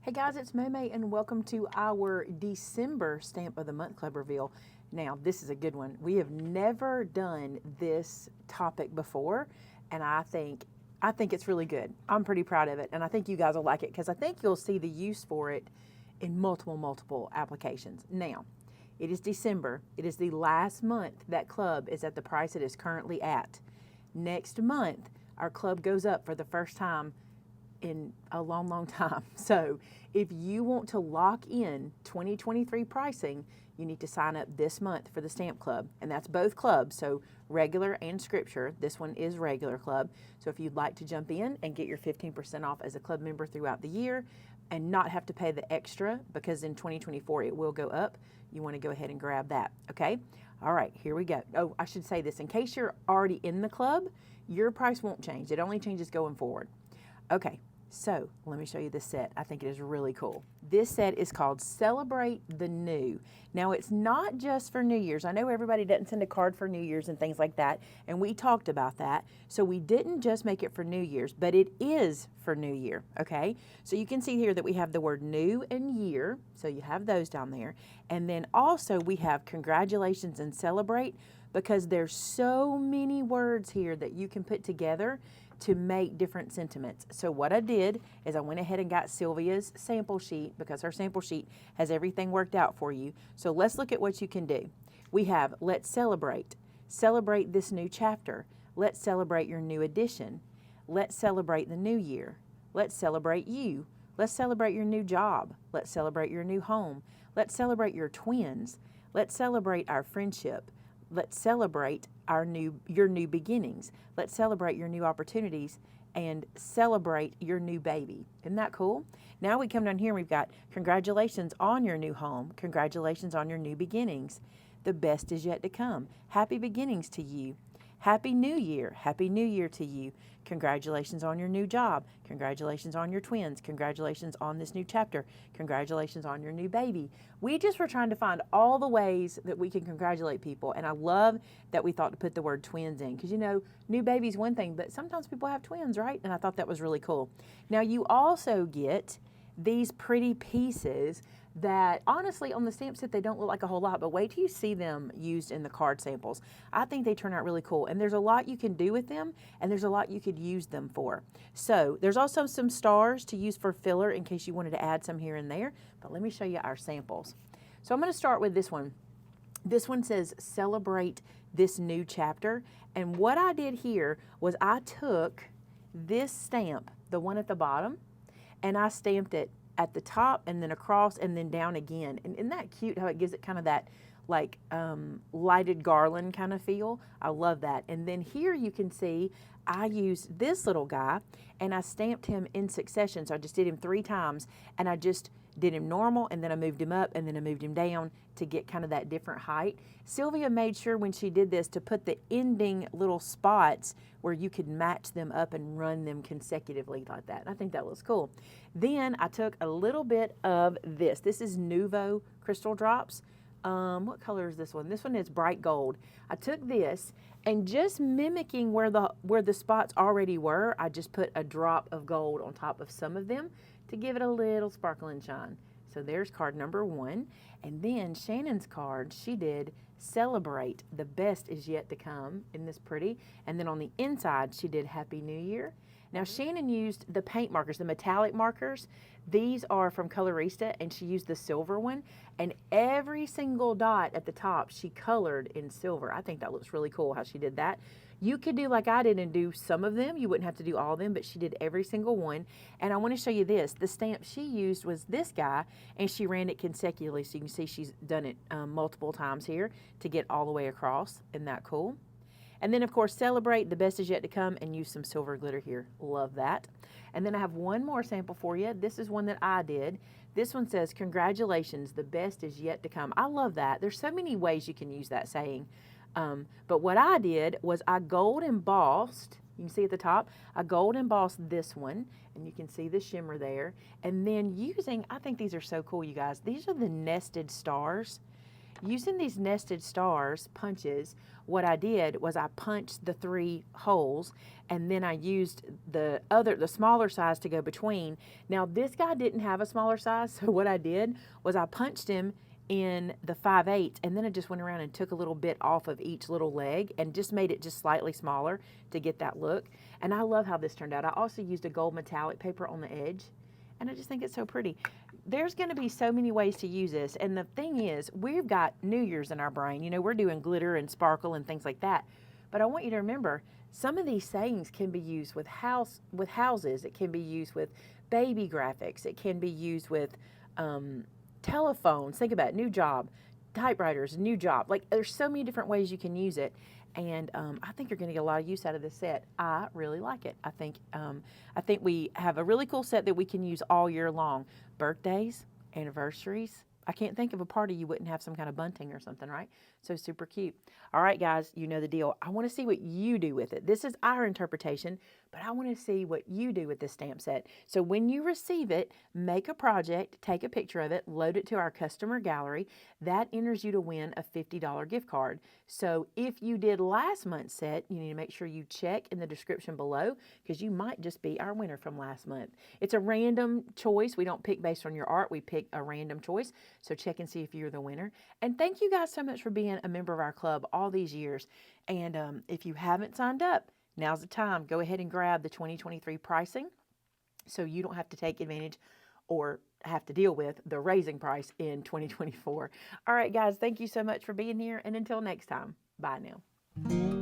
Hey guys, it's Maymay and welcome to our December Stamp of the Month Club reveal. Now, this is a good one. We have never done this topic before, and I think it's really good. I'm pretty proud of it, and I think you guys will like it because I think you'll see the use for it in multiple applications. Now, it is December. It is the last month that club is at the price it is currently at. Next month, our club goes up for the first time in a long time. So if you want to lock in 2023 pricing, you need to sign up this month for the Stamp Club. And that's both clubs, so regular and scripture. This one is regular club. So if you'd like to jump in and get your 15% off as a club member throughout the year and not have to pay the extra, because in 2024 it will go up, you want to go ahead and grab that, okay? All right, here we go. Oh, I should say this, in case you're already in the club, your price won't change. It only changes going forward. Okay, so let me show you this set. I think it is really cool. This set is called Celebrate the New. Now, it's not just for New Year's. I know everybody doesn't send a card for New Year's and things like that, and we talked about that. So we didn't just make it for New Year's, but it is for New Year, okay? So you can see here that we have the word new and year, so you have those down there. And then also we have congratulations and celebrate, because there's so many words here that you can put together to make different sentiments. So what I did is I went ahead and got Sylvia's sample sheet, because her sample sheet has everything worked out for you. So let's look at what you can do. We have let's celebrate. Celebrate this new chapter. Let's celebrate your new edition. Let's celebrate the new year. Let's celebrate you. Let's celebrate your new job. Let's celebrate your new home. Let's celebrate your twins. Let's celebrate our friendship. Let's celebrate your new beginnings. Let's celebrate your new opportunities and celebrate your new baby. Isn't that cool? Now we come down here and we've got congratulations on your new home. Congratulations on your new beginnings. The best is yet to come. Happy beginnings to you. Happy New Year. Happy New Year to you. Congratulations on your new job. Congratulations on your twins. Congratulations on this new chapter. Congratulations on your new baby. We just were trying to find all the ways that we can congratulate people. And I love that we thought to put the word twins in, because you know, new baby's one thing, but sometimes people have twins, right? And I thought that was really cool. Now you also get these pretty pieces that honestly on the stamp set they don't look like a whole lot, but wait till you see them used in the card samples. I think they turn out really cool, and there's a lot you can do with them, and there's a lot you could use them for. So there's also some stars to use for filler in case you wanted to add some here and there, but let me show you our samples. So I'm going to start with this one. This one says celebrate this new chapter, and what I did here was I took this stamp, the one at the bottom, and I stamped it at the top and then across and then down again. And isn't that cute how it gives it kind of that like lighted garland kind of feel? I love that. And then here you can see I used this little guy and I stamped him in succession. So I just did him 3 times, and I just did him normal, and then I moved him up, and then I moved him down to get kind of that different height. Sylvia made sure when she did this to put the ending little spots where you could match them up and run them consecutively like that. I think that looks cool. Then I took a little bit of this. This is Nuvo Crystal Drops. What color is this one? This one is bright gold. I took this and just mimicking where the spots already were, I just put a drop of gold on top of some of them to give it a little sparkle and shine. So there's card number 1. And then Shannon's card, she did celebrate the best is yet to come. Isn't this pretty? And then on the inside, she did Happy New Year. Now Shannon used the paint markers, the metallic markers. These are from Colorista, and she used the silver one. And every single dot at the top, she colored in silver. I think that looks really cool how she did that. You could do like I did and do some of them. You wouldn't have to do all of them, but she did every single one. And I want to show you this. The stamp she used was this guy, and she ran it consecutively. So you can see she's done it multiple times here to get all the way across. Isn't that cool? And then, of course, celebrate the best is yet to come, and use some silver glitter here. Love that. And then I have one more sample for you. This is one that I did. This one says, congratulations, the best is yet to come. I love that. There's so many ways you can use that saying. But what I did was I gold embossed, you can see at the top, I gold embossed this one, and you can see the shimmer there. And then using, I think these are so cool, you guys. These are the nested stars. Using these nested stars punches, what I did was I punched the 3 holes, and then I used the smaller size to go between. Now this guy didn't have a smaller size, so what I did was I punched him in the 5/8, and then I just went around and took a little bit off of each little leg and just made it just slightly smaller to get that look. And I love how this turned out. I also used a gold metallic paper on the edge, and I just think it's so pretty. There's going to be so many ways to use this, and the thing is, we've got New Year's in our brain. You know, we're doing glitter and sparkle and things like that. But I want you to remember, some of these sayings can be used with houses. It can be used with baby graphics. It can be used with telephones. Think about it, new job, typewriters, new job. Like, there's so many different ways you can use it. And I think you're going to get a lot of use out of this set. I really like it. I think we have a really cool set that we can use all year long. Birthdays, anniversaries. I can't think of a party you wouldn't have some kind of bunting or something, right? So super cute. All right, guys, you know the deal. I want to see what you do with it. This is our interpretation, but I want to see what you do with this stamp set. So when you receive it, make a project, take a picture of it, load it to our customer gallery. That enters you to win a $50 gift card. So if you did last month's set, you need to make sure you check in the description below, because you might just be our winner from last month. It's a random choice. We don't pick based on your art. We pick a random choice. So check and see if you're the winner. And thank you guys so much for being a member of our club all these years. And if you haven't signed up, now's the time. Go ahead and grab the 2023 pricing so you don't have to take advantage or have to deal with the raising price in 2024. All right, guys, thank you so much for being here. And until next time, bye now.